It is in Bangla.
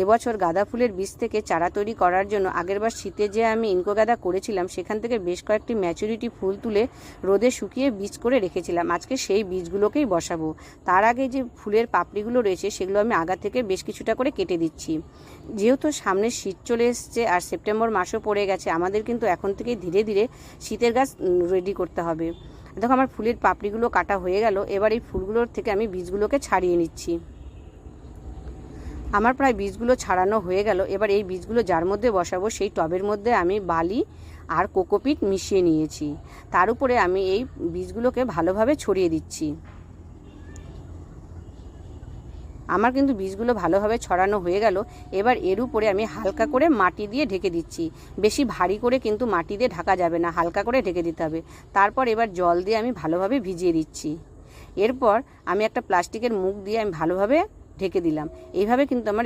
এবছর গাঁদা ফুলের বীজ থেকে চারা তৈরি করার জন্য আগেরবার শীতে যে আমি ইনকো গাঁদা করেছিলাম সেখান থেকে বেশ কয়েকটি ম্যাচুরিটি ফুল তুলে রোদে শুকিয়ে বীজ করে রেখেছিলাম। আজকে সেই বীজগুলোকেই বসাবো। তার আগে যে ফুলের পাপড়িগুলো রয়েছে সেগুলো আমি আগা থেকে বেশ কিছুটা করে কেটে দিচ্ছি। যেহেতু সামনে শীত চলে এসছে আর সেপ্টেম্বর মাসও পড়ে গেছে, আমাদের কিন্তু এখন থেকেই ধীরে ধীরে শীতের গাছ রেডি করতে হবে। দেখো আমার ফুলের পাপড়িগুলো কাটা হয়ে গেল। এবার এই ফুলগুলোর থেকে আমি বীজগুলোকে ছাড়িয়ে নিচ্ছি। আমার প্রায় বীজগুলো ছাড়ানো হয়ে গেল। এবার এই বীজগুলো যার মধ্যে বসাবো সেই টবের মধ্যে আমি বালি আর কোকোপিট মিশিয়ে নিয়েছি। তার উপরে আমি এই বীজগুলোকে ভালোভাবে ছড়িয়ে দিচ্ছি। আমার কিন্তু বীজগুলো ভালোভাবে ছড়ানো হয়ে গেল। এবার এর উপরে আমি হালকা করে মাটি দিয়ে ঢেকে দিচ্ছি। বেশি ভারী করে কিন্তু মাটি দিয়ে ঢাকা যাবে না, হালকা করে ঢেকে দিতে হবে। তারপর এবার জল দিয়ে আমি ভালোভাবে ভিজিয়ে দিচ্ছি। এরপর আমি একটা প্লাস্টিকের মুখ দিয়ে আমি ভালোভাবে ঢেকে দিলাম। এইভাবে কিন্তু আমার